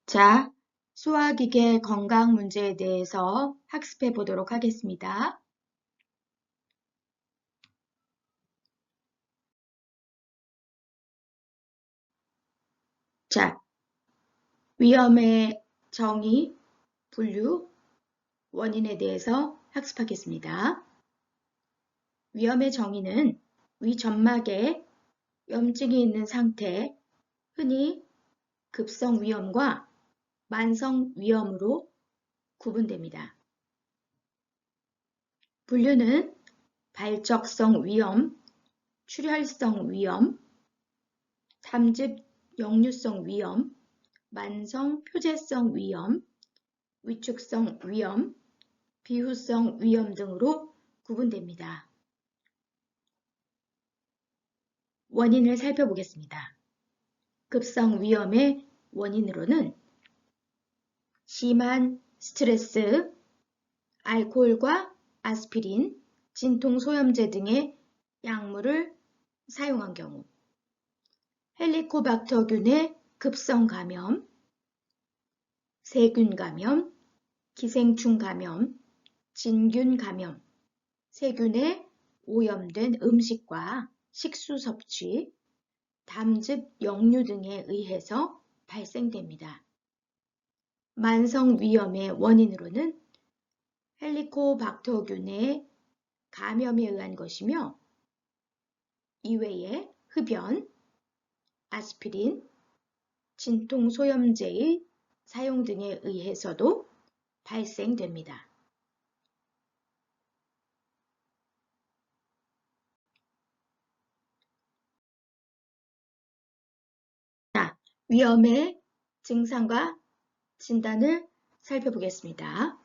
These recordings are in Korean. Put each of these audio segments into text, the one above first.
자, 소화기계 건강 문제에 대해서 학습해 보도록 하겠습니다. 자, 위험의 정의, 분류, 원인에 대해서 학습하겠습니다. 위험의 정의는 위 점막에 염증이 있는 상태, 흔히 급성 위염과 만성 위염으로 구분됩니다. 분류는 발적성 위염, 출혈성 위염, 담즙 역류성 위염, 만성 표재성 위염, 위축성 위염, 비후성 위염 등으로 구분됩니다. 원인을 살펴보겠습니다. 급성 위염의 원인으로는 심한 스트레스, 알코올과 아스피린, 진통소염제 등의 약물을 사용한 경우, 헬리코박터균의 급성 감염, 세균 감염, 기생충 감염, 진균 감염, 세균에 오염된 음식과 식수 섭취, 담즙 역류 등에 의해서 발생됩니다. 만성 위염의 원인으로는 헬리코박터균의 감염에 의한 것이며 이외에 흡연, 아스피린, 진통소염제의 사용 등에 의해서도 발생됩니다. 자, 위염의 증상과 진단을 살펴보겠습니다.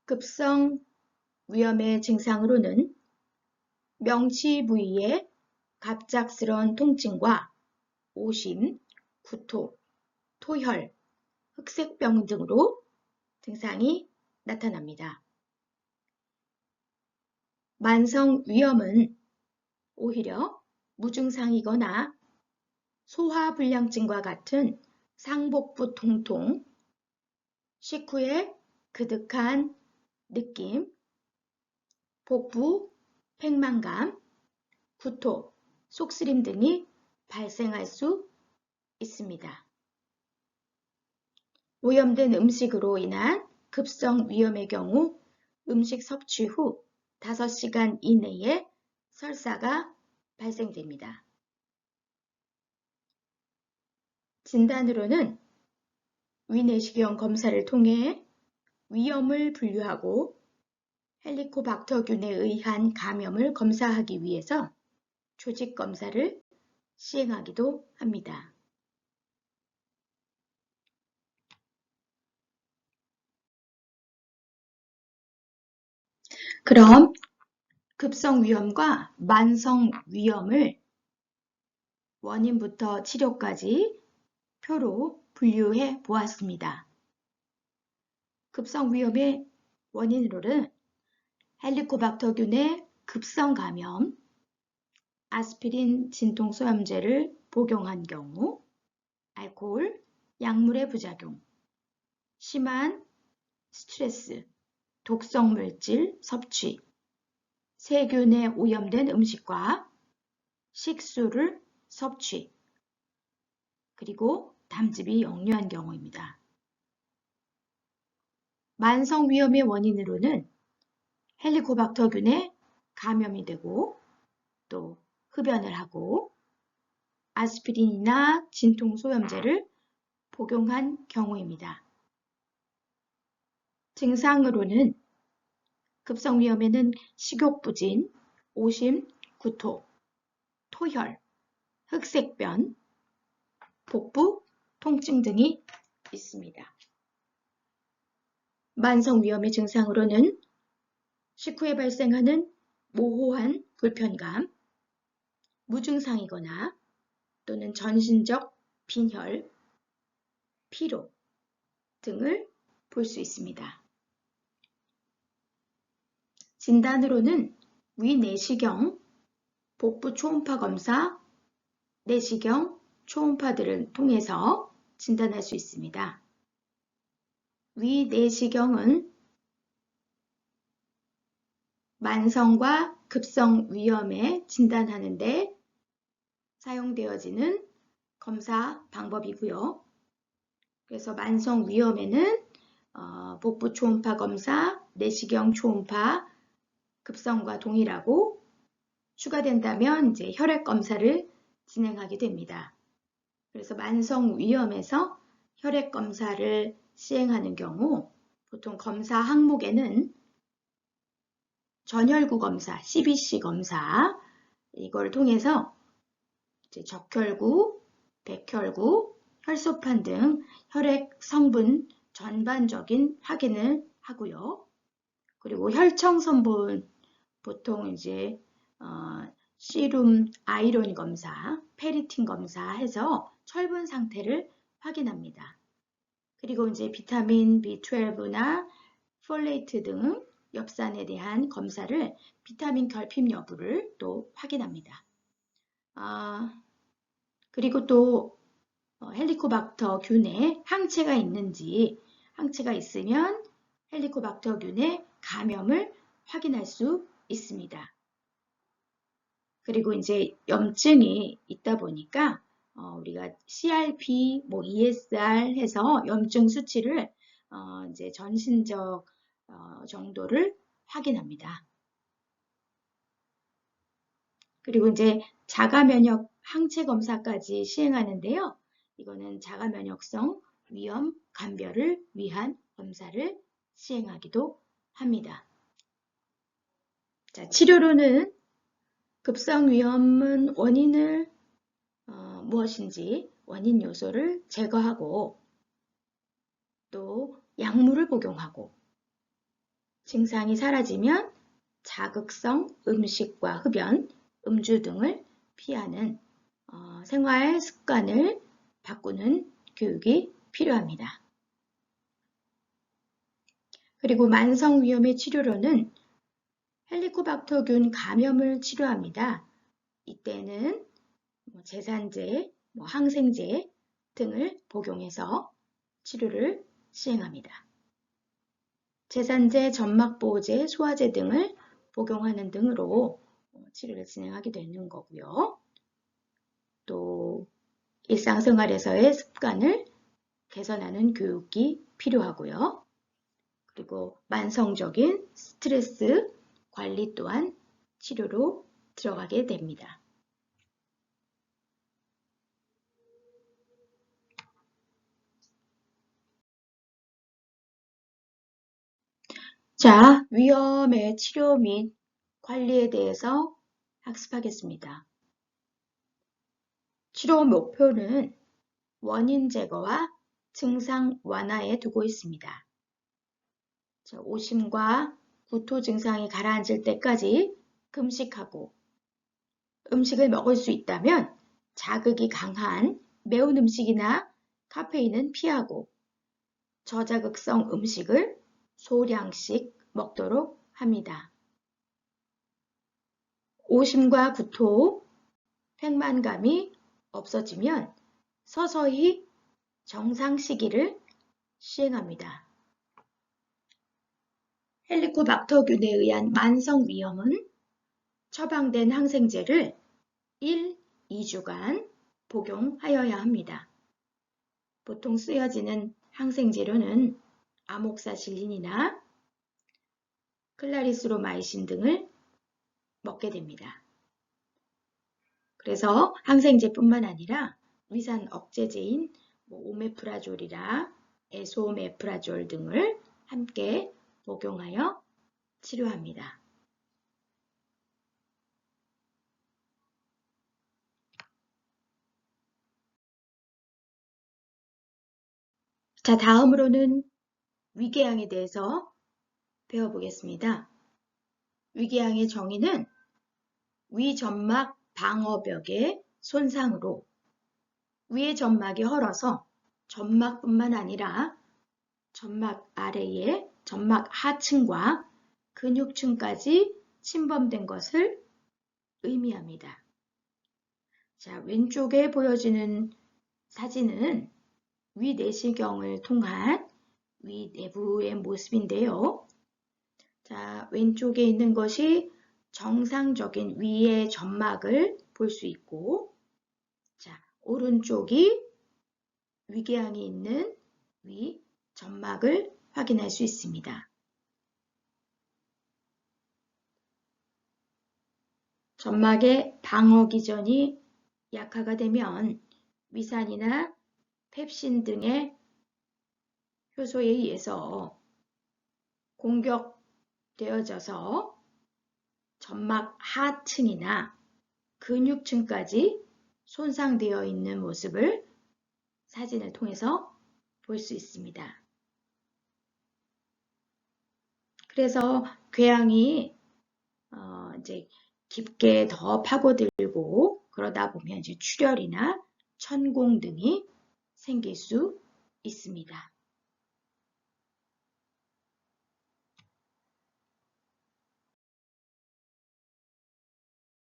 급성 위염의 증상으로는 명치 부위의 갑작스러운 통증과 오심, 구토, 토혈, 흑색병 등으로 증상이 나타납니다. 만성 위염은 오히려 무증상이거나 소화불량증과 같은 상복부 통통, 식후에 그득한 느낌, 복부, 팽만감, 구토, 속쓰림 등이 발생할 수 있습니다. 오염된 음식으로 인한 급성 위염의 경우 음식 섭취 후 5시간 이내에 설사가 발생됩니다. 진단으로는 위내시경 검사를 통해 위염을 분류하고 헬리코박터균에 의한 감염을 검사하기 위해서 조직 검사를 시행하기도 합니다. 그럼 급성 위염과 만성 위염을 원인부터 치료까지 표로 분류해 보았습니다. 급성 위염의 원인으로는 헬리코박터균의 급성 감염, 아스피린 진통소염제를 복용한 경우, 알코올, 약물의 부작용, 심한 스트레스, 독성 물질 섭취, 세균에 오염된 음식과 식수를 섭취, 그리고 담즙이 역류한 경우입니다. 만성 위염의 원인으로는 헬리코박터균에 감염이 되고 또 흡연을 하고 아스피린이나 진통소염제를 복용한 경우입니다. 증상으로는 급성위염에는 식욕부진, 오심, 구토, 토혈, 흑색변, 복부, 통증 등이 있습니다. 만성위염의 증상으로는 식후에 발생하는 모호한 불편감, 무증상이거나 또는 전신적 빈혈, 피로 등을 볼 수 있습니다. 진단으로는 위내시경, 복부 초음파 검사, 내시경, 초음파들을 통해서 진단할 수 있습니다. 위 내시경은 만성과 급성 위염에 진단하는데 사용되어지는 검사 방법이고요. 그래서 만성 위염에는 복부 초음파 검사, 내시경 초음파, 급성과 동일하고 추가된다면 이제 혈액 검사를 진행하게 됩니다. 그래서 만성 위염에서 혈액 검사를 시행하는 경우 보통 검사 항목에는 전혈구 검사, CBC 검사 이걸 통해서 이제 적혈구, 백혈구, 혈소판 등 혈액 성분 전반적인 확인을 하고요. 그리고 혈청 성분 보통 이제 시룸 아이론 검사, 페리틴 검사해서 철분 상태를 확인합니다. 그리고 이제 비타민 B12나 폴레이트 등 엽산에 대한 검사를 비타민 결핍 여부를 또 확인합니다. 그리고 또 헬리코박터 균에 항체가 있는지, 항체가 있으면 헬리코박터 균의 감염을 확인할 수 있습니다. 그리고 이제 염증이 있다 보니까 우리가 CRP, ESR 해서 염증 수치를 이제 전신적 정도를 확인합니다. 그리고 이제 자가면역 항체 검사까지 시행하는데요. 이거는 자가면역성 위염 감별을 위한 검사를 시행하기도 합니다. 자, 치료로는 급성 위염은 원인을 무엇인지 원인 요소를 제거하고 또 약물을 복용하고 증상이 사라지면 자극성 음식과 흡연, 음주 등을 피하는 생활 습관을 바꾸는 교육이 필요합니다. 그리고 만성 위염의 치료로는 헬리코박터균 감염을 치료합니다. 이때는 제산제, 항생제 등을 복용해서 치료를 시행합니다. 제산제, 점막보호제, 소화제 등을 복용하는 등으로 치료를 진행하게 되는 거고요. 또 일상생활에서의 습관을 개선하는 교육이 필요하고요. 그리고 만성적인 스트레스 관리 또한 치료로 들어가게 됩니다. 자, 위염의 치료 및 관리에 대해서 학습하겠습니다. 치료 목표는 원인 제거와 증상 완화에 두고 있습니다. 오심과 구토 증상이 가라앉을 때까지 금식하고 음식을 먹을 수 있다면 자극이 강한 매운 음식이나 카페인은 피하고 저자극성 음식을 소량씩 먹도록 합니다. 오심과 구토, 팽만감이 없어지면 서서히 정상 시기를 시행합니다. 헬리코박터균에 의한 만성 위염은 처방된 항생제를 1, 2주간 복용하여야 합니다. 보통 쓰여지는 항생제로는 아목사실린이나 클라리스로마이신 등을 먹게 됩니다. 그래서 항생제뿐만 아니라 위산 억제제인 오메프라졸이나 에소메프라졸 등을 함께 복용하여 치료합니다. 자, 다음으로는 위궤양에 대해서 배워보겠습니다. 위궤양의 정의는 위점막 방어벽의 손상으로 위의 점막이 헐어서 점막뿐만 아니라 점막 아래의 점막 하층과 근육층까지 침범된 것을 의미합니다. 자, 왼쪽에 보여지는 사진은 위내시경을 통한 위 내부의 모습인데요. 자, 왼쪽에 있는 것이 정상적인 위의 점막을 볼 수 있고, 자, 오른쪽이 위궤양이 있는 위 점막을 확인할 수 있습니다. 점막의 방어 기전이 약화가 되면 위산이나 펩신 등의 효소에 의해서 공격되어져서 점막 하층이나 근육층까지 손상되어 있는 모습을 사진을 통해서 볼 수 있습니다. 그래서 궤양이 이제 깊게 더 파고들고 그러다 보면 이제 출혈이나 천공 등이 생길 수 있습니다.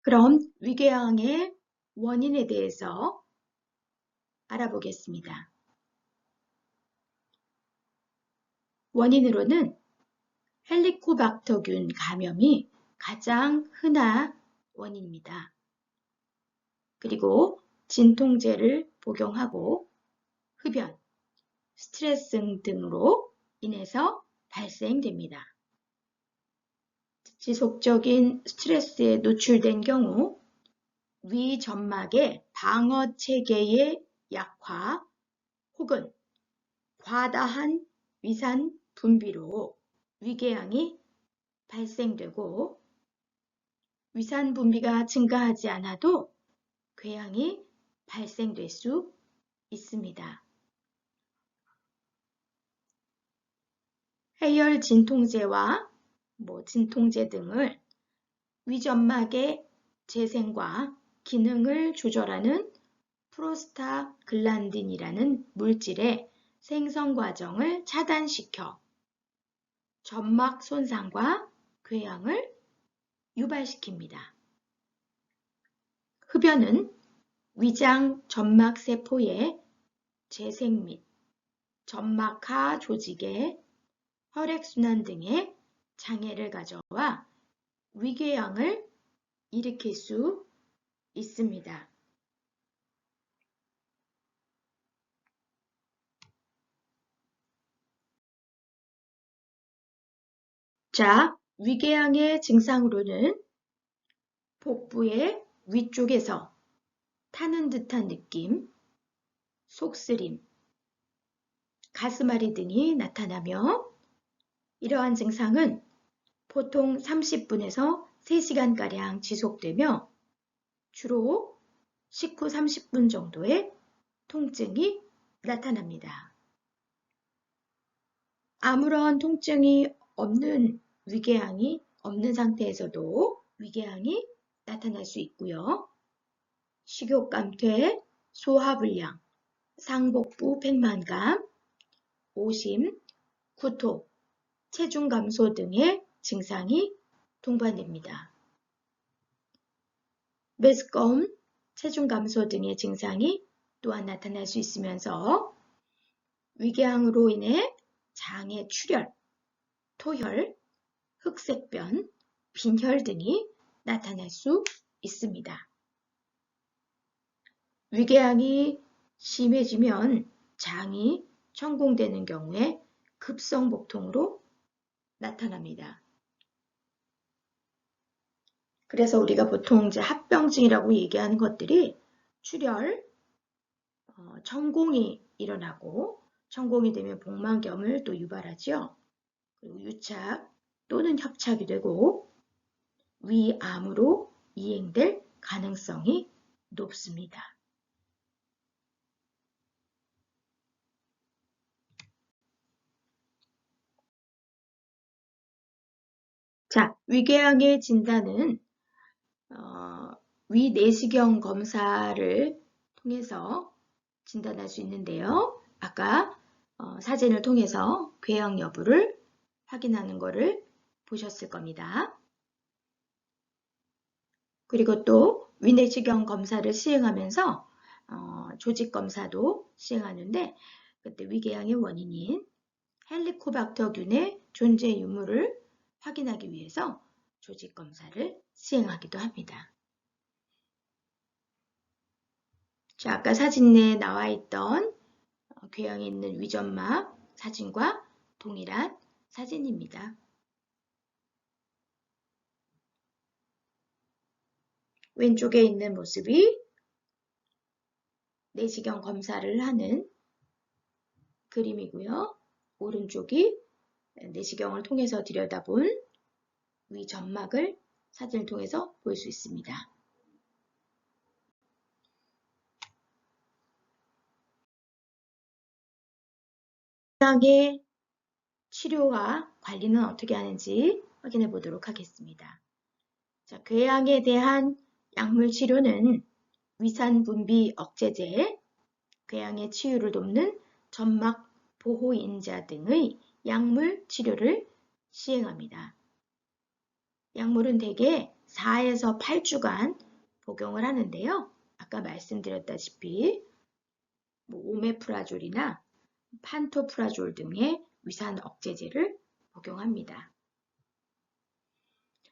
그럼 위궤양의 원인에 대해서 알아보겠습니다. 원인으로는 헬리코박터균 감염이 가장 흔한 원인입니다. 그리고 진통제를 복용하고 흡연, 스트레스 등으로 인해서 발생됩니다. 지속적인 스트레스에 노출된 경우 위 점막의 방어 체계의 약화 혹은 과다한 위산 분비로 위궤양이 발생되고 위산 분비가 증가하지 않아도 궤양이 발생될 수 있습니다. 해열 진통제와 진통제 등을 위점막의 재생과 기능을 조절하는 프로스타글란딘이라는 물질의 생성 과정을 차단시켜 점막 손상과 궤양을 유발시킵니다. 흡연은 위장 점막 세포의 재생 및 점막하 조직의 혈액순환 등의 장애를 가져와 위궤양을 일으킬 수 있습니다. 자, 위궤양의 증상으로는 복부의 위쪽에서 타는 듯한 느낌, 속쓰림, 가슴앓이 등이 나타나며 이러한 증상은 보통 30분에서 3시간가량 지속되며 주로 식후 30분 정도의 통증이 나타납니다. 아무런 통증이 없는 위궤양이 없는 상태에서도 위궤양이 나타날 수 있고요. 식욕감퇴, 소화불량, 상복부 백만감, 오심, 구토, 체중 감소 등의 증상이 동반됩니다. 메스꺼움, 체중 감소 등의 증상이 또한 나타날 수 있으면서 위궤양으로 인해 장의 출혈, 토혈, 흑색변, 빈혈 등이 나타날 수 있습니다. 위궤양이 심해지면 장이 천공되는 경우에 급성복통으로 나타납니다. 그래서 우리가 보통 이제 합병증이라고 얘기하는 것들이 출혈, 천공이 일어나고 천공이 되면 복막염을 또 유발하죠. 그리고 유착 또는 협착이 되고 위암으로 이행될 가능성이 높습니다. 자, 위궤양의 진단은 위내시경 검사를 통해서 진단할 수 있는데요. 아까 사진을 통해서 궤양 여부를 확인하는 것을 보셨을 겁니다. 그리고 또 위내시경 검사를 시행하면서 조직 검사도 시행하는데 그때 위궤양의 원인인 헬리코박터균의 존재 유무를 확인하기 위해서 조직 검사를 시행하기도 합니다. 자, 아까 사진에 나와 있던 궤양에 있는 위점막 사진과 동일한 사진입니다. 왼쪽에 있는 모습이 내시경 검사를 하는 그림이고요. 오른쪽이 내시경을 통해서 들여다본 위점막을 사진을 통해서 볼 수 있습니다. 궤양의 치료와 관리는 어떻게 하는지 확인해 보도록 하겠습니다. 자, 궤양에 대한 약물 치료는 위산 분비 억제제, 궤양의 치유를 돕는 점막 보호인자 등의 약물 치료를 시행합니다. 약물은 대개 4에서 8주간 복용을 하는데요. 아까 말씀드렸다시피 오메프라졸이나 판토프라졸 등의 위산 억제제를 복용합니다.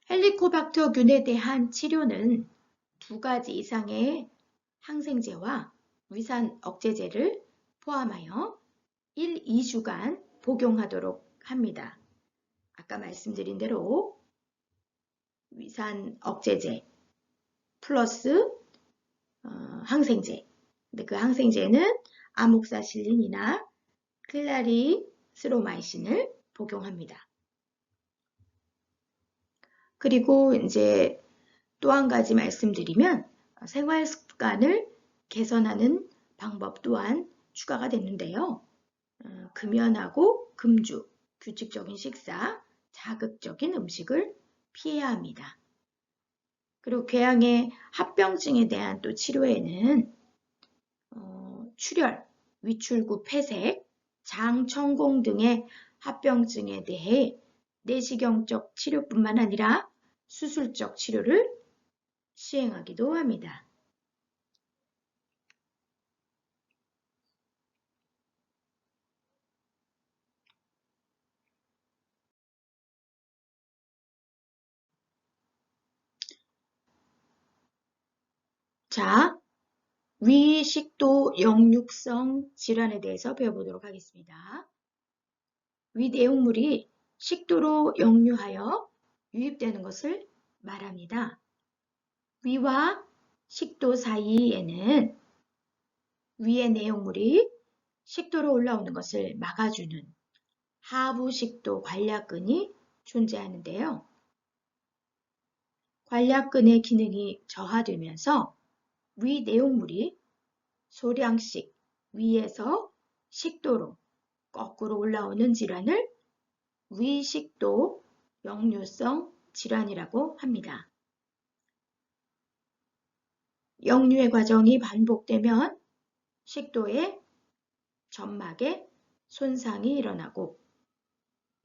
헬리코박터균에 대한 치료는 2가지 이상의 항생제와 위산 억제제를 포함하여 1, 2주간 복용하도록 합니다. 아까 말씀드린 대로 위산 억제제 플러스 항생제. 근데 그 항생제는 아목사실린이나 클라리스로마이신을 복용합니다. 그리고 이제 또 한 가지 말씀드리면 생활 습관을 개선하는 방법 또한 추가가 됐는데요. 금연하고 금주, 규칙적인 식사, 자극적인 음식을 피해야 합니다. 그리고 궤양의 합병증에 대한 또 치료에는 출혈, 위출구 폐색, 장천공 등의 합병증에 대해 내시경적 치료뿐만 아니라 수술적 치료를 시행하기도 합니다. 자, 위식도 역류성 질환에 대해서 배워보도록 하겠습니다. 위 내용물이 식도로 역류하여 유입되는 것을 말합니다. 위와 식도 사이에는 위의 내용물이 식도로 올라오는 것을 막아주는 하부식도 관략근이 존재하는데요. 관략근의 기능이 저하되면서 위 내용물이 소량씩 위에서 식도로 거꾸로 올라오는 질환을 위식도 역류성 질환이라고 합니다. 역류의 과정이 반복되면 식도의 점막에 손상이 일어나고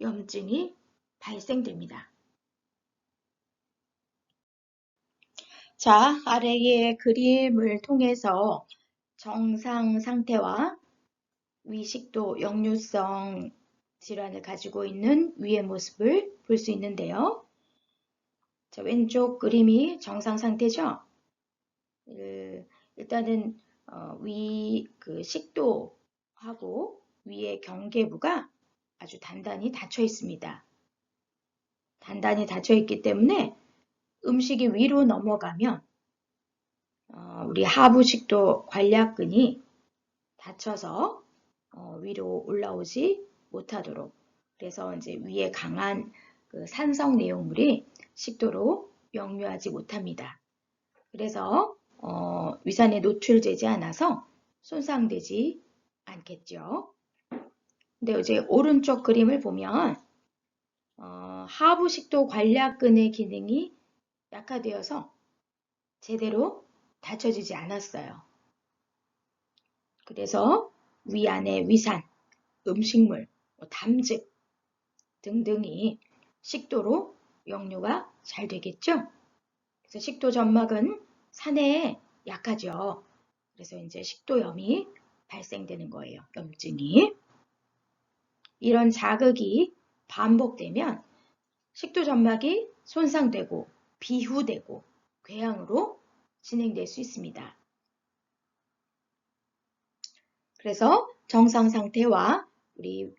염증이 발생됩니다. 자, 아래의 그림을 통해서 정상 상태와 위식도 역류성 질환을 가지고 있는 위의 모습을 볼 수 있는데요. 자, 왼쪽 그림이 정상 상태죠. 일단은 위 식도하고 위의 경계부가 아주 단단히 닫혀 있습니다. 단단히 닫혀 있기 때문에 음식이 위로 넘어가면 우리 하부식도 관략근이 닫혀서 위로 올라오지 못하도록, 그래서 이제 위에 강한 그 산성 내용물이 식도로 역류하지 못합니다. 그래서 위산에 노출되지 않아서 손상되지 않겠죠. 근데 이제 오른쪽 그림을 보면 하부식도 관략근의 기능이 약화되어서 제대로 닫혀지지 않았어요. 그래서 위 안에 위산, 음식물, 담즙 등등이 식도로 역류가 잘 되겠죠. 그래서 식도 점막은 산에 약하죠. 그래서 이제 식도염이 발생되는 거예요. 염증이. 이런 자극이 반복되면 식도 점막이 손상되고 비후되고 궤양으로 진행될 수 있습니다. 그래서 정상 상태와 우리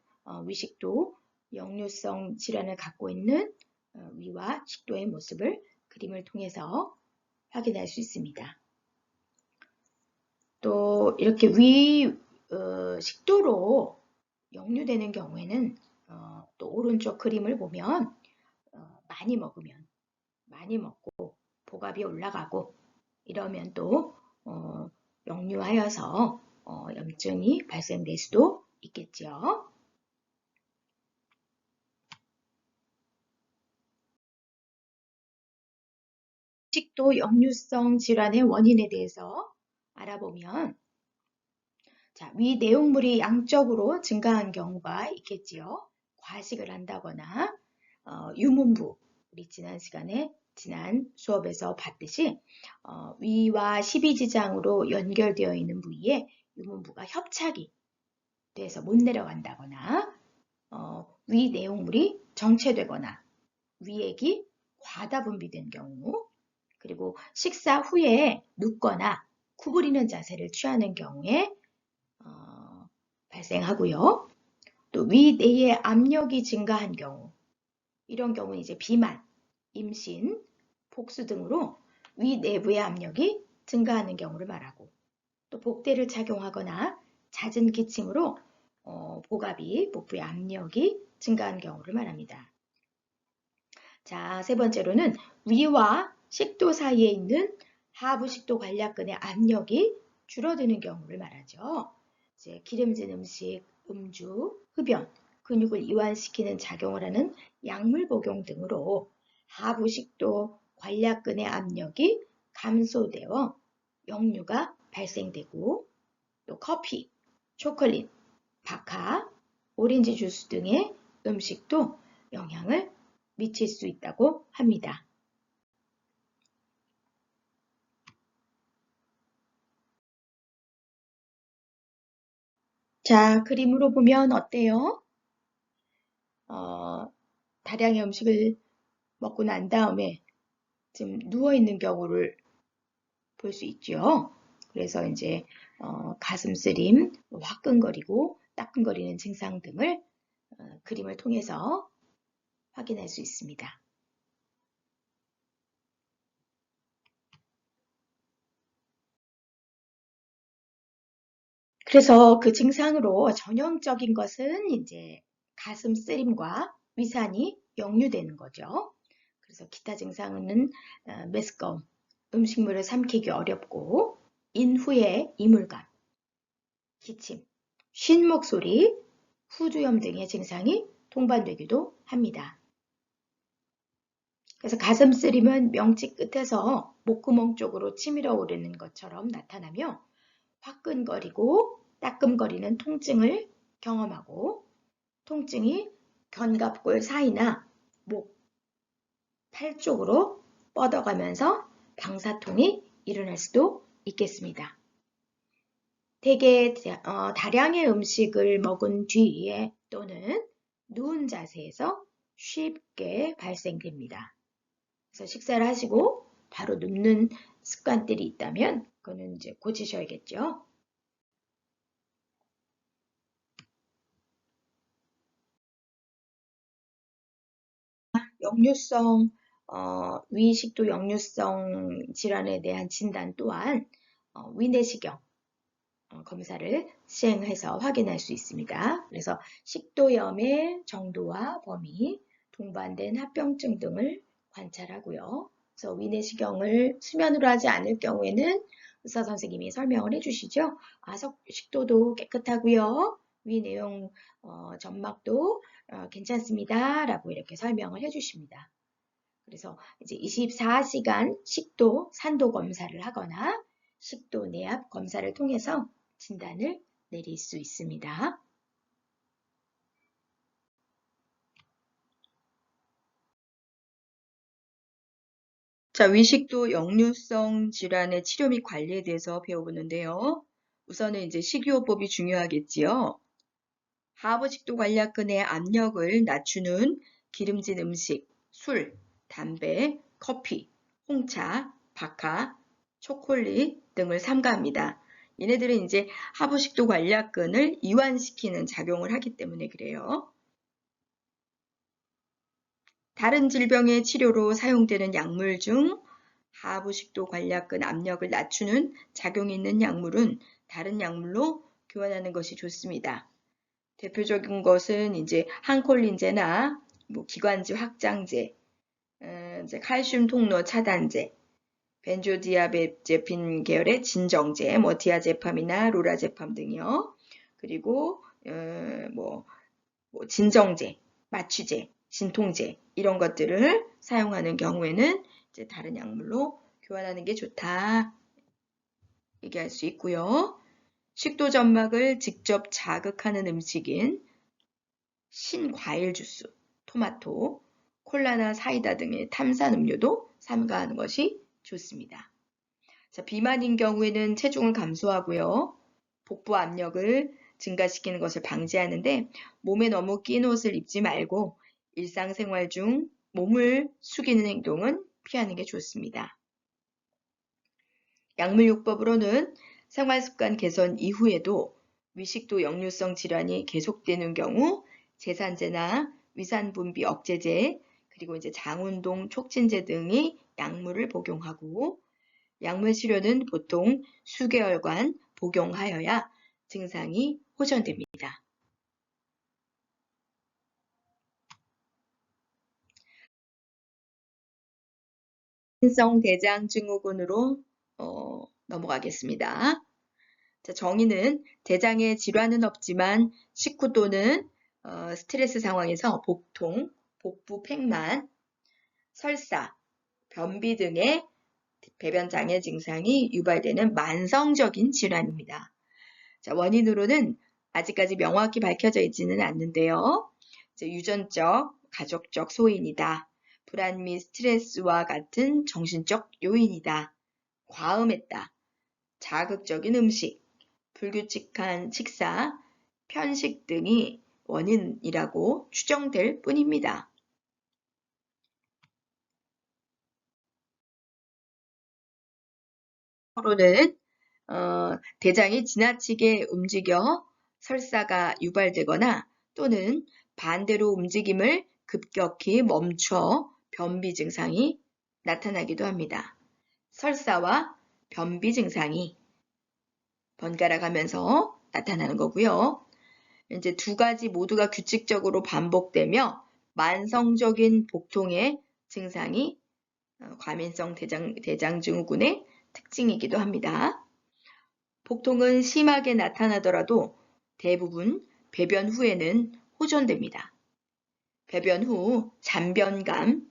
위식도 역류성 질환을 갖고 있는 위와 식도의 모습을 그림을 통해서 확인할 수 있습니다. 또 이렇게 식도로 역류되는 경우에는 또 오른쪽 그림을 보면 많이 먹고 복압이 올라가고 이러면 또 역류하여서 염증이 발생될 수도 있겠죠. 식도 역류성 질환의 원인에 대해서 알아보면 자, 위 내용물이 양적으로 증가한 경우가 있겠지요. 과식을 한다거나 유문부, 우리 지난 수업에서 봤듯이 위와 십이지장으로 연결되어 있는 부위에 유문부가 협착이 돼서 못 내려간다거나 위 내용물이 정체되거나 위액이 과다 분비된 경우 그리고 식사 후에 눕거나 구부리는 자세를 취하는 경우에 발생하고요. 또 위 내의 압력이 증가한 경우 이런 경우는 이제 비만, 임신, 복수 등으로 위 내부의 압력이 증가하는 경우를 말하고 또 복대를 착용하거나 잦은 기침으로 복압이 복부의 압력이 증가한 경우를 말합니다. 자, 세 번째로는 위와 식도 사이에 있는 하부 식도 관략근의 압력이 줄어드는 경우를 말하죠. 이제 기름진 음식, 음주, 흡연, 근육을 이완시키는 작용을 하는 약물 복용 등으로 하부 식도 관략근의 압력이 감소되어 역류가 발생되고 또 커피, 초콜릿, 바카, 오렌지 주스 등의 음식도 영향을 미칠 수 있다고 합니다. 자, 그림으로 보면 어때요? 다량의 음식을 먹고 난 다음에 지금 누워있는 경우를 볼 수 있죠. 그래서 이제 가슴 쓰림, 화끈거리고 따끔거리는 증상 등을 그림을 통해서 확인할 수 있습니다. 그래서 그 증상으로 전형적인 것은 이제 가슴 쓰림과 위산이 역류되는 거죠. 그래서 기타 증상은 메스꺼움, 음식물을 삼키기 어렵고 인후의 이물감, 기침, 쉰 목소리, 후두염 등의 증상이 동반되기도 합니다. 그래서 가슴 쓰림은 명치 끝에서 목구멍 쪽으로 치밀어 오르는 것처럼 나타나며 화끈거리고 따끔거리는 통증을 경험하고 통증이 견갑골 사이나 목, 팔 쪽으로 뻗어가면서 방사통이 일어날 수도 있겠습니다. 대개 다량의 음식을 먹은 뒤에 또는 누운 자세에서 쉽게 발생됩니다. 그래서 식사를 하시고 바로 눕는 습관들이 있다면 그거는 이제 고치셔야겠죠. 역류성 위식도 역류성 질환에 대한 진단 또한 위내시경 검사를 시행해서 확인할 수 있습니다. 그래서 식도염의 정도와 범위, 동반된 합병증 등을 관찰하고요. 그래서 위내시경을 수면으로 하지 않을 경우에는 의사 선생님이 설명을 해주시죠. 식도도 깨끗하고요. 위 내용 점막도 괜찮습니다. 라고 이렇게 설명을 해주십니다. 그래서 이제 24시간 식도 산도 검사를 하거나 식도 내압 검사를 통해서 진단을 내릴 수 있습니다. 자, 위식도 역류성 질환의 치료 및 관리에 대해서 배워보는데요. 우선은 이제 식이요법이 중요하겠지요. 하부식도 관략근의 압력을 낮추는 기름진 음식, 술, 담배, 커피, 홍차, 박하, 초콜릿 등을 삼가합니다. 얘네들은 이제 하부식도 관략근을 이완시키는 작용을 하기 때문에 그래요. 다른 질병의 치료로 사용되는 약물 중 하부식도 관략근 압력을 낮추는 작용이 있는 약물은 다른 약물로 교환하는 것이 좋습니다. 대표적인 것은 이제 항콜린제나 뭐 기관지 확장제, 이제 칼슘 통로 차단제, 벤조디아제핀 계열의 진정제, 뭐 디아제팜이나 로라제팜 등이요. 그리고 뭐 진정제, 마취제, 진통제 이런 것들을 사용하는 경우에는 이제 다른 약물로 교환하는 게 좋다 얘기할 수 있고요. 식도 점막을 직접 자극하는 음식인 신과일 주스, 토마토, 콜라나 사이다 등의 탄산음료도 삼가하는 것이 좋습니다. 자, 비만인 경우에는 체중을 감소하고요. 복부 압력을 증가시키는 것을 방지하는데 몸에 너무 낀 옷을 입지 말고 일상생활 중 몸을 숙이는 행동은 피하는 게 좋습니다. 약물요법으로는 생활습관 개선 이후에도 위식도 역류성 질환이 계속되는 경우 제산제나 위산분비 억제제, 그리고 이제 장운동 촉진제 등의 약물을 복용하고 약물 치료는 보통 수개월간 복용하여야 증상이 호전됩니다. 만성 대장 증후군으로 넘어가겠습니다. 자, 정의는 대장에 질환은 없지만 식후 또는 스트레스 상황에서 복통, 복부 팽만, 설사, 변비 등의 배변 장애 증상이 유발되는 만성적인 질환입니다. 자, 원인으로는 아직까지 명확히 밝혀져 있지는 않는데요. 유전적, 가족적 소인이다. 불안 및 스트레스와 같은 정신적 요인이다. 과음했다. 자극적인 음식, 불규칙한 식사, 편식 등이 원인이라고 추정될 뿐입니다. 으로는 대장이 지나치게 움직여 설사가 유발되거나 또는 반대로 움직임을 급격히 멈춰 변비 증상이 나타나기도 합니다. 설사와 변비 증상이 번갈아 가면서 나타나는 거고요. 이제 두 가지 모두가 규칙적으로 반복되며 만성적인 복통의 증상이 과민성 대장증후군의 특징이기도 합니다. 복통은 심하게 나타나더라도 대부분 배변 후에는 호전됩니다. 배변 후 잔변감,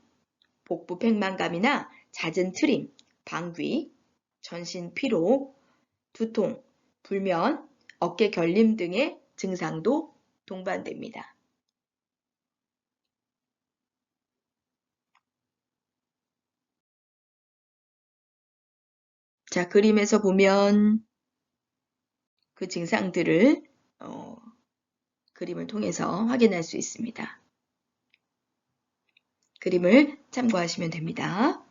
복부 팽만감이나 잦은 트림, 방귀, 전신 피로, 두통, 불면, 어깨 결림 등의 증상도 동반됩니다. 자, 그림에서 보면 그 증상들을 그림을 통해서 확인할 수 있습니다. 그림을 참고하시면 됩니다.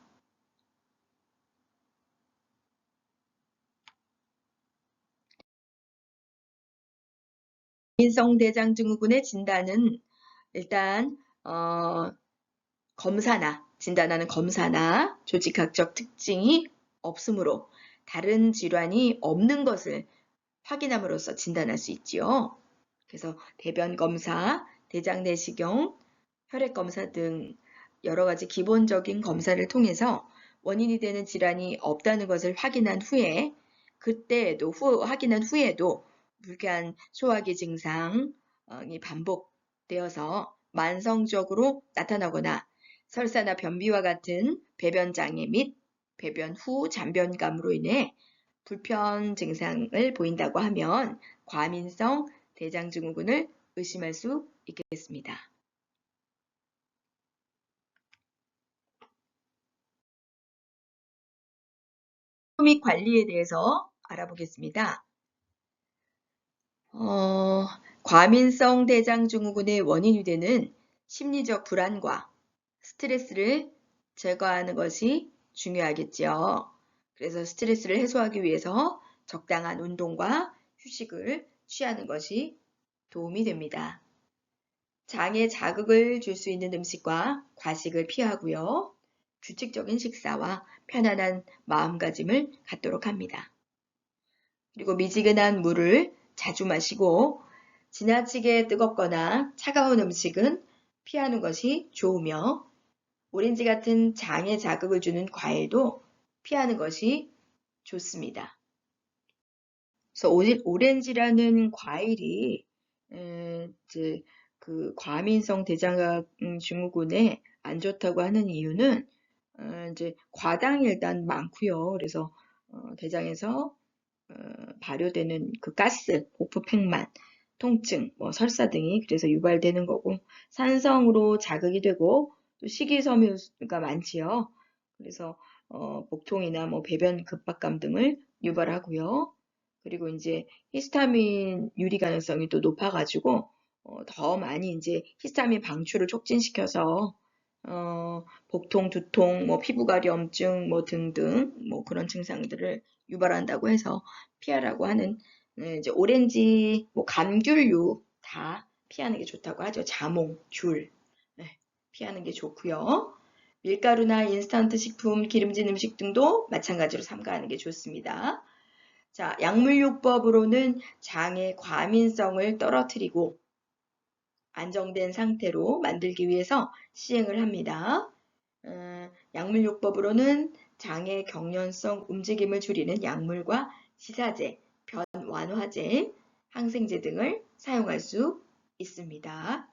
과민성 대장증후군의 진단은 일단 진단하는 검사나 조직학적 특징이 없으므로 다른 질환이 없는 것을 확인함으로써 진단할 수 있지요. 그래서 대변 검사, 대장 내시경, 혈액 검사 등 여러 가지 기본적인 검사를 통해서 원인이 되는 질환이 없다는 것을 확인한 후에 확인한 후에도 불쾌한 소화기 증상이 반복되어서 만성적으로 나타나거나 설사나 변비와 같은 배변 장애 및 배변 후 잔변감으로 인해 불편 증상을 보인다고 하면 과민성 대장증후군을 의심할 수 있겠습니다. 및 관리에 대해서 알아보겠습니다. 과민성 대장증후군의 원인이 되는 심리적 불안과 스트레스를 제거하는 것이 중요하겠죠. 그래서 스트레스를 해소하기 위해서 적당한 운동과 휴식을 취하는 것이 도움이 됩니다. 장에 자극을 줄 수 있는 음식과 과식을 피하고요. 규칙적인 식사와 편안한 마음가짐을 갖도록 합니다. 그리고 미지근한 물을 자주 마시고 지나치게 뜨겁거나 차가운 음식은 피하는 것이 좋으며 오렌지 같은 장에 자극을 주는 과일도 피하는 것이 좋습니다. 그래서 오렌지라는 과일이 이제 그 과민성 대장증후군에 안 좋다고 하는 이유는 이제 과당이 일단 많고요. 그래서 대장에서 발효되는 그 가스, 복부팽만, 통증, 뭐 설사 등이 그래서 유발되는 거고 산성으로 자극이 되고 또 식이섬유가 많지요. 그래서 복통이나 뭐 배변 급박감 등을 유발하고요. 그리고 이제 히스타민 유리 가능성이 또 높아가지고 더 많이 이제 히스타민 방출을 촉진시켜서 복통, 두통, 뭐 피부가려움증, 뭐 등등 뭐 그런 증상들을 유발한다고 해서 피하라고 하는 이제 오렌지, 뭐 감귤류 다 피하는 게 좋다고 하죠. 자몽, 귤 피하는 게 좋고요. 밀가루나 인스턴트 식품, 기름진 음식 등도 마찬가지로 삼가하는 게 좋습니다. 자, 약물요법으로는 장의 과민성을 떨어뜨리고 안정된 상태로 만들기 위해서 시행을 합니다. 약물요법으로는 장의 경련성 움직임을 줄이는 약물과 지사제, 변완화제, 항생제 등을 사용할 수 있습니다.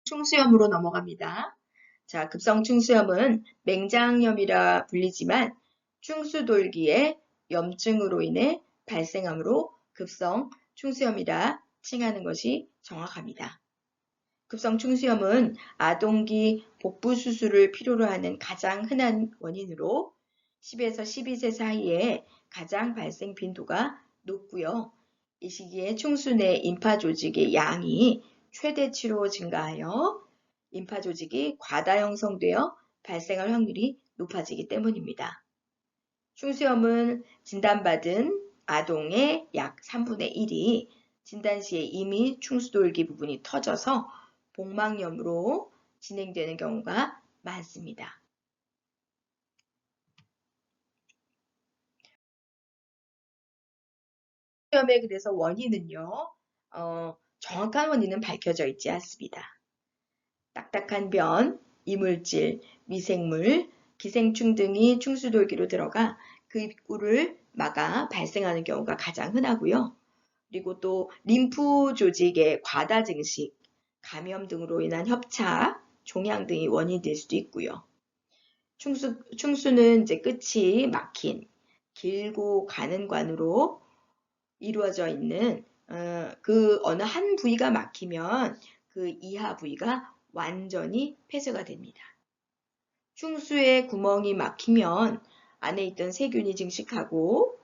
충수염으로 넘어갑니다. 자, 급성 충수염은 맹장염이라 불리지만 충수돌기의 염증으로 인해 발생하므로 급성 충수염이라 칭하는 것이 정확합니다. 급성 충수염은 아동기 복부 수술을 필요로 하는 가장 흔한 원인으로 10에서 12세 사이에 가장 발생 빈도가 높고요. 이 시기에 충수 내 임파 조직의 양이 최대치로 증가하여 임파 조직이 과다 형성되어 발생할 확률이 높아지기 때문입니다. 충수염은 진단받은 아동의 약 3분의 1이 진단 시에 이미 충수돌기 부분이 터져서 복막염으로 진행되는 경우가 많습니다. 충수염의 그래서 원인은요, 정확한 원인은 밝혀져 있지 않습니다. 딱딱한 변, 이물질, 미생물, 기생충 등이 충수돌기로 들어가 그 입구를 막아 발생하는 경우가 가장 흔하고요. 그리고 또 림프 조직의 과다 증식, 감염 등으로 인한 협착, 종양 등이 원인이 될 수도 있고요. 충수는 이제 끝이 막힌 길고 가는 관으로 이루어져 있는 그 어느 한 부위가 막히면 그 이하 부위가 완전히 폐쇄가 됩니다. 충수의 구멍이 막히면 안에 있던 세균이 증식하고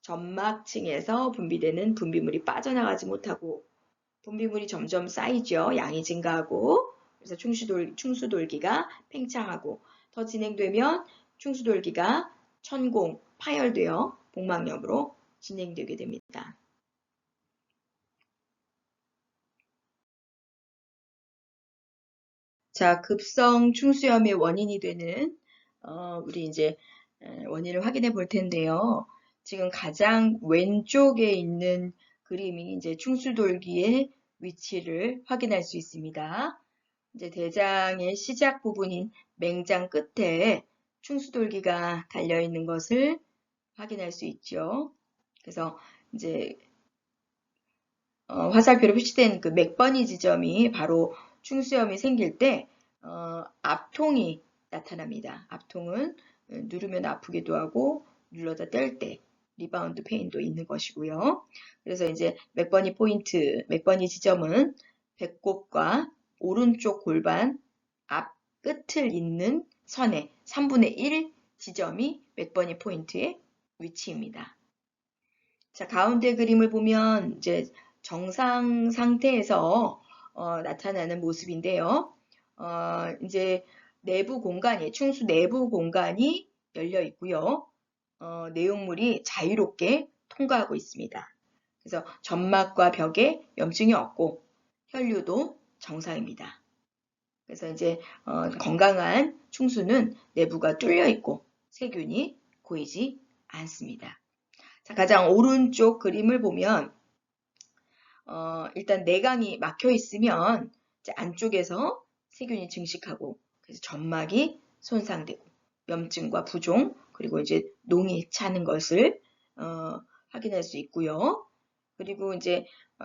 점막층에서 분비되는 분비물이 빠져나가지 못하고 분비물이 점점 쌓이죠. 양이 증가하고 그래서 충수돌기가 팽창하고 더 진행되면 충수돌기가 천공, 파열되어 복막염으로 진행되게 됩니다. 자, 급성 충수염의 원인이 되는 우리 이제 원인을 확인해 볼 텐데요. 지금 가장 왼쪽에 있는 그림이 이제 충수돌기의 위치를 확인할 수 있습니다. 이제 대장의 시작 부분인 맹장 끝에 충수돌기가 달려 있는 것을 확인할 수 있죠. 그래서 이제 화살표로 표시된 그 맥버니 지점이 바로 충수염이 생길 때 압통이 나타납니다. 압통은 누르면 아프기도 하고 눌러다 뗄 때 리바운드 페인도 있는 것이고요. 그래서 이제 맥버니 포인트, 맥버니 지점은 배꼽과 오른쪽 골반 앞 끝을 잇는 선의 3분의 1 지점이 맥버니 포인트의 위치입니다. 자, 가운데 그림을 보면 이제 정상 상태에서 나타나는 모습인데요. 이제 내부 공간이, 충수 내부 공간이 열려 있고요. 내용물이 자유롭게 통과하고 있습니다. 그래서 점막과 벽에 염증이 없고 혈류도 정상입니다. 그래서 이제 건강한 충수는 내부가 뚫려 있고 세균이 고이지 않습니다. 자, 가장 오른쪽 그림을 보면 일단 내강이 막혀 있으면 이제 안쪽에서 세균이 증식하고 그래서 점막이 손상되고 염증과 부종 그리고 이제 농이 차는 것을 확인할 수 있고요. 그리고 이제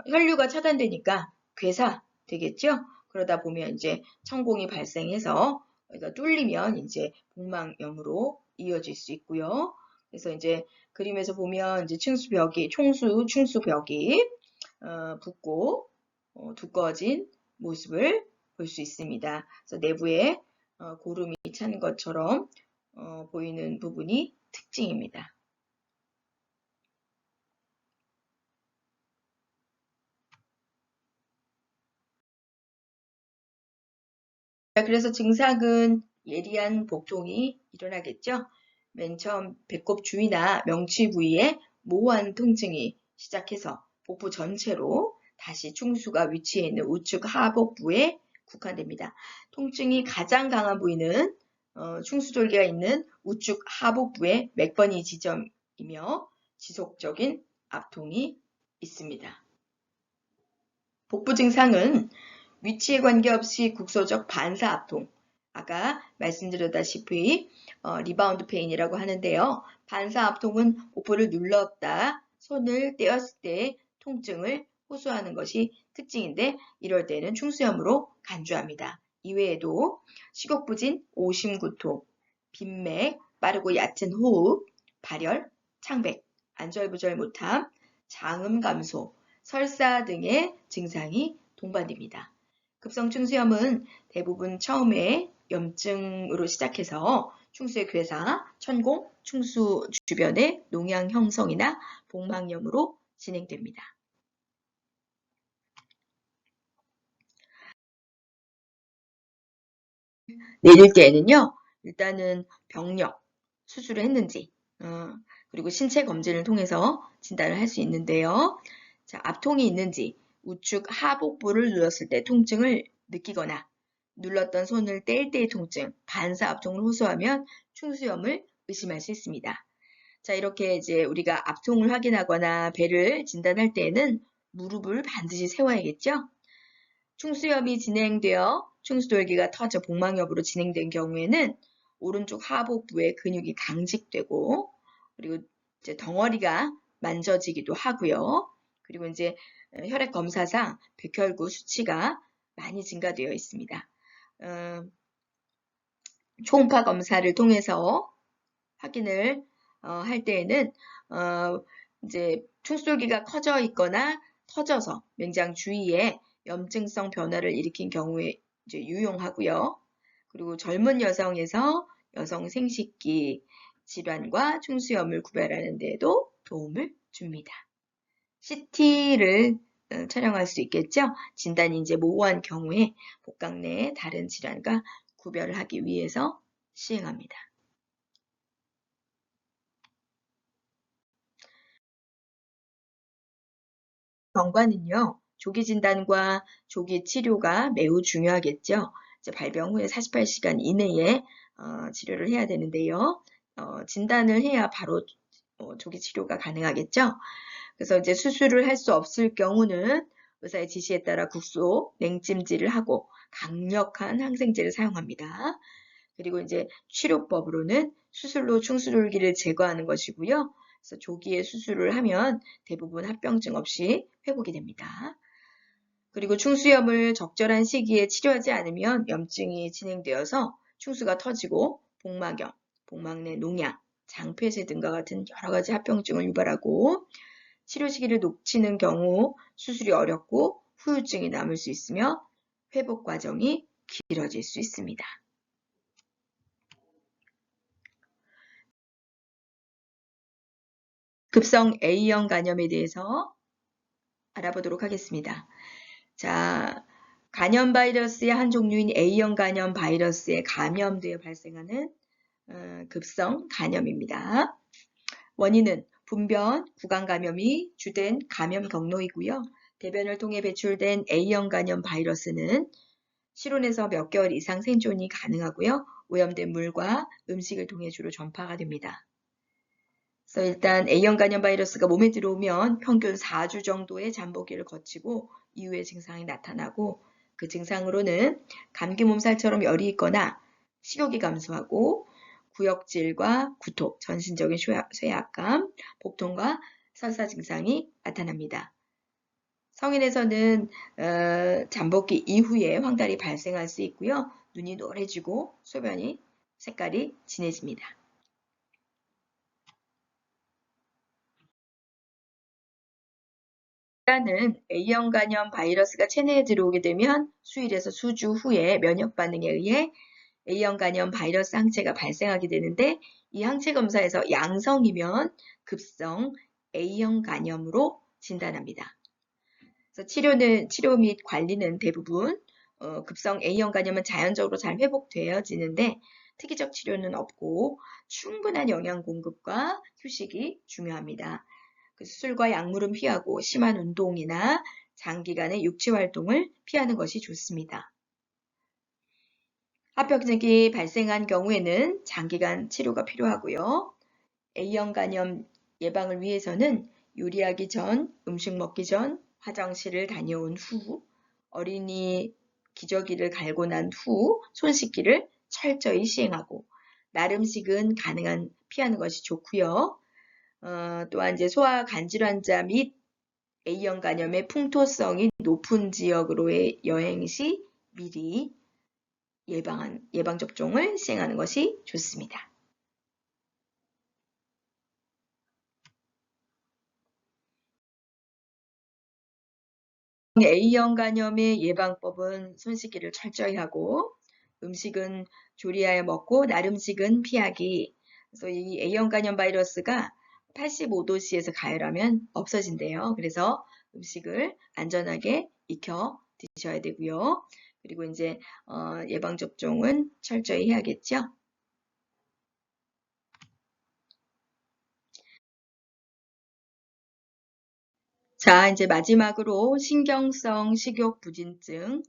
혈류가 차단되니까 괴사 되겠죠? 그러다 보면 이제 천공이 발생해서 그러니까 뚫리면 이제 복막염으로 이어질 수 있고요. 그래서 이제 그림에서 보면 이제 충수벽이 붓고 두꺼워진 모습을 볼 수 있습니다. 그래서 내부에 고름이 찬 것처럼 보이는 부분이 특징입니다. 그래서 증상은 예리한 복통이 일어나겠죠. 맨 처음 배꼽 주위나 명치 부위에 모호한 통증이 시작해서 복부 전체로 다시 충수가 위치해 있는 우측 하복부에 국한됩니다. 통증이 가장 강한 부위는 충수돌기가 있는 우측 하복부의 맥버니 지점이며 지속적인 압통이 있습니다. 복부 증상은 위치에 관계없이 국소적 반사 압통, 아까 말씀드렸다시피 리바운드 페인이라고 하는데요. 반사 압통은 복부를 눌렀다 손을 떼었을 때 통증을 호소하는 것이 특징인데 이럴 때는 충수염으로 간주합니다. 이외에도 식욕부진, 오심구토, 빈맥, 빠르고 얕은 호흡, 발열, 창백, 안절부절 못함, 장음 감소, 설사 등의 증상이 동반됩니다. 급성충수염은 대부분 처음에 염증으로 시작해서 충수의 괴사, 천공, 충수 주변의 농양 형성이나 복막염으로 진행됩니다. 내릴 때에는요, 일단은 병력, 수술을 했는지, 그리고 신체 검진을 통해서 진단을 할 수 있는데요. 자, 압통이 있는지, 우측 하복부를 눌렀을 때 통증을 느끼거나, 눌렀던 손을 뗄 때의 통증, 반사 압통을 호소하면 충수염을 의심할 수 있습니다. 자, 이렇게 이제 우리가 압통을 확인하거나 배를 진단할 때에는 무릎을 반드시 세워야겠죠? 충수염이 진행되어 충수돌기가 터져 복막염으로 진행된 경우에는 오른쪽 하복부의 근육이 강직되고 그리고 이제 덩어리가 만져지기도 하고요. 그리고 이제 혈액 검사상 백혈구 수치가 많이 증가되어 있습니다. 초음파 검사를 통해서 확인을 할 때에는 이제 충수돌기가 커져 있거나 터져서 맹장 주위에 염증성 변화를 일으킨 경우에 이제 유용하고요. 그리고 젊은 여성에서 여성 생식기 질환과 충수염을 구별하는 데에도 도움을 줍니다. CT를 촬영할 수 있겠죠. 진단이 이제 모호한 경우에 복강 내 다른 질환과 구별을 하기 위해서 시행합니다. 경과는요, 조기 진단과 조기 치료가 매우 중요하겠죠. 이제 발병 후에 48시간 이내에 치료를 해야 되는데요. 진단을 해야 바로 조기 치료가 가능하겠죠. 그래서 이제 수술을 할 수 없을 경우는 의사의 지시에 따라 국소, 냉찜질을 하고 강력한 항생제를 사용합니다. 그리고 이제 치료법으로는 수술로 충수돌기를 제거하는 것이고요. 그래서 조기에 수술을 하면 대부분 합병증 없이 회복이 됩니다. 그리고 충수염을 적절한 시기에 치료하지 않으면 염증이 진행되어서 충수가 터지고 복막염, 복막 내 농양, 장폐쇄 등과 같은 여러 가지 합병증을 유발하고 치료 시기를 놓치는 경우 수술이 어렵고 후유증이 남을 수 있으며 회복 과정이 길어질 수 있습니다. 급성 A형 간염에 대해서 알아보도록 하겠습니다. 자, 간염 바이러스의 한 종류인 A형 간염 바이러스에 감염되어 발생하는 급성 간염입니다. 원인은 분변, 구강 감염이 주된 감염 경로이고요. 대변을 통해 배출된 A형 간염 바이러스는 실온에서 몇 개월 이상 생존이 가능하고요. 오염된 물과 음식을 통해 주로 전파가 됩니다. 그래서 일단 A형 간염 바이러스가 몸에 들어오면 평균 4주 정도의 잠복기를 거치고 이후에 증상이 나타나고 그 증상으로는 감기 몸살처럼 열이 있거나 식욕이 감소하고 구역질과 구토, 전신적인 쇠약감, 복통과 설사 증상이 나타납니다. 성인에서는 잠복기 이후에 황달이 발생할 수 있고요. 눈이 노래지고 소변이 색깔이 진해집니다. 일단은 A형 간염 바이러스가 체내에 들어오게 되면 수일에서 수주 후에 면역 반응에 의해 A형 간염 바이러스 항체가 발생하게 되는데 이 항체 검사에서 양성이면 급성 A형 간염으로 진단합니다. 그래서 치료 및 관리는 대부분 급성 A형 간염은 자연적으로 잘 회복되어지는데 특이적 치료는 없고 충분한 영양 공급과 휴식이 중요합니다. 수술과 약물은 피하고 심한 운동이나 장기간의 육체 활동을 피하는 것이 좋습니다. 합병증이 발생한 경우에는 장기간 치료가 필요하고요. A형 간염 예방을 위해서는 요리하기 전, 음식 먹기 전, 화장실을 다녀온 후, 어린이 기저귀를 갈고 난 후 손 씻기를 철저히 시행하고 날 음식은 가능한 피하는 것이 좋고요. 또한 이제 소화 간질환자 및 A형 간염의 풍토성이 높은 지역으로의 여행 시 미리 예방접종을 시행하는 것이 좋습니다. A형 간염의 예방법은 손 씻기를 철저히 하고 음식은 조리하여 먹고 날 음식은 피하기. 그래서 이 A형 간염 바이러스가 85도씨에서 가열하면 없어진대요. 그래서 음식을 안전하게 익혀 드셔야 되고요. 그리고 이제 예방접종은 철저히 해야겠죠. 자, 이제 마지막으로 신경성 식욕 부진증,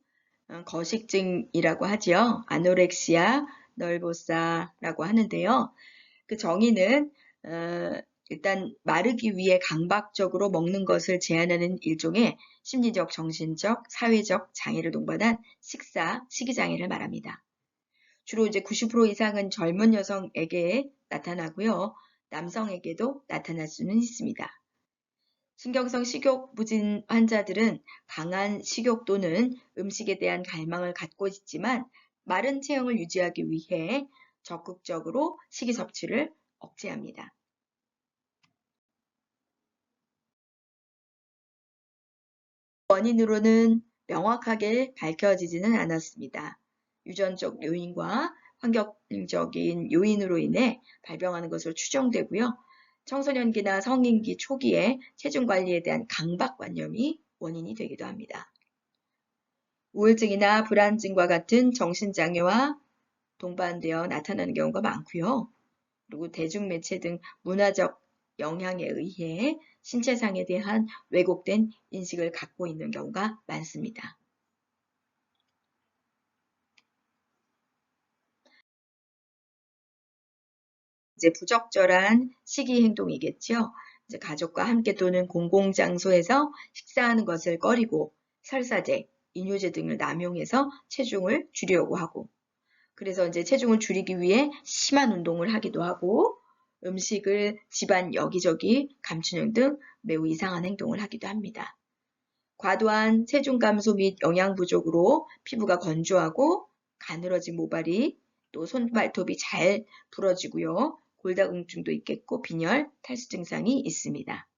거식증이라고 하죠. 아노렉시아 널보사라고 하는데요. 그 정의는 일단 마르기 위해 강박적으로 먹는 것을 제한하는 일종의 심리적, 정신적, 사회적 장애를 동반한 식이장애를 말합니다. 주로 이제 90% 이상은 젊은 여성에게 나타나고요. 남성에게도 나타날 수는 있습니다. 신경성 식욕 부진 환자들은 강한 식욕 또는 음식에 대한 갈망을 갖고 있지만 마른 체형을 유지하기 위해 적극적으로 식이 섭취를 억제합니다. 원인으로는 명확하게 밝혀지지는 않았습니다. 유전적 요인과 환경적인 요인으로 인해 발병하는 것으로 추정되고요. 청소년기나 성인기 초기에 체중 관리에 대한 강박관념이 원인이 되기도 합니다. 우울증이나 불안증과 같은 정신장애와 동반되어 나타나는 경우가 많고요. 그리고 대중매체 등 문화적 영향에 의해 신체상에 대한 왜곡된 인식을 갖고 있는 경우가 많습니다. 이제 부적절한 식이 행동이겠죠. 이제 가족과 함께 또는 공공장소에서 식사하는 것을 꺼리고 설사제, 이뇨제 등을 남용해서 체중을 줄이려고 하고 그래서 이제 체중을 줄이기 위해 심한 운동을 하기도 하고 음식을 집안 여기저기 감추는 등 매우 이상한 행동을 하기도 합니다. 과도한 체중 감소 및 영양 부족으로 피부가 건조하고 가늘어진 모발이 또 손발톱이 잘 부러지고요. 골다공증도 있겠고 빈혈, 탈수 증상이 있습니다.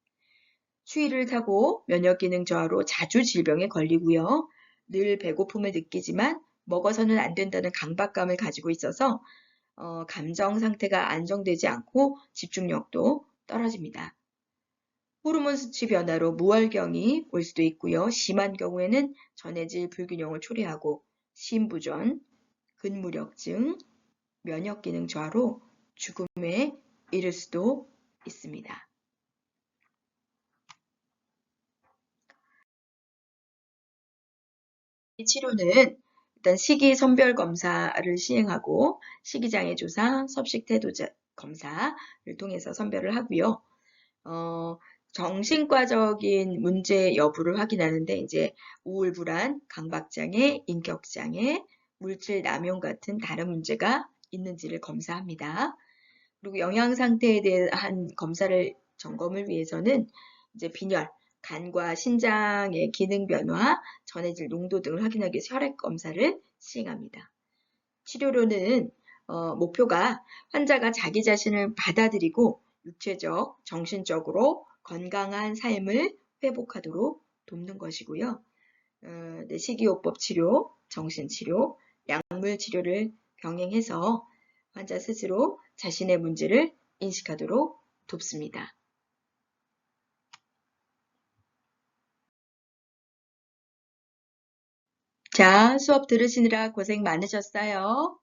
추위를 타고 면역 기능 저하로 자주 질병에 걸리고요. 늘 배고픔을 느끼지만 먹어서는 안 된다는 강박감을 가지고 있어서 감정 상태가 안정되지 않고 집중력도 떨어집니다. 호르몬 수치 변화로 무월경이 올 수도 있고요. 심한 경우에는 전해질 불균형을 초래하고 심부전, 근무력증, 면역기능 저하로 죽음에 이를 수도 있습니다. 이 치료는 일단 식이선별 검사를 시행하고 식이장애 조사, 섭식태도 검사를 통해서 선별을 하고요. 정신과적인 문제 여부를 확인하는데 이제 우울 불안, 강박장애, 인격장애, 물질 남용 같은 다른 문제가 있는지를 검사합니다. 그리고 영양 상태에 대한 검사를 점검을 위해서는 이제 빈혈, 간과 신장의 기능 변화, 전해질 농도 등을 확인하기 위해서 혈액 검사를 시행합니다. 치료로는 목표가 환자가 자기 자신을 받아들이고 육체적, 정신적으로 건강한 삶을 회복하도록 돕는 것이고요. 식이요법 치료, 정신치료, 약물 치료를 병행해서 환자 스스로 자신의 문제를 인식하도록 돕습니다. 자, 수업 들으시느라 고생 많으셨어요.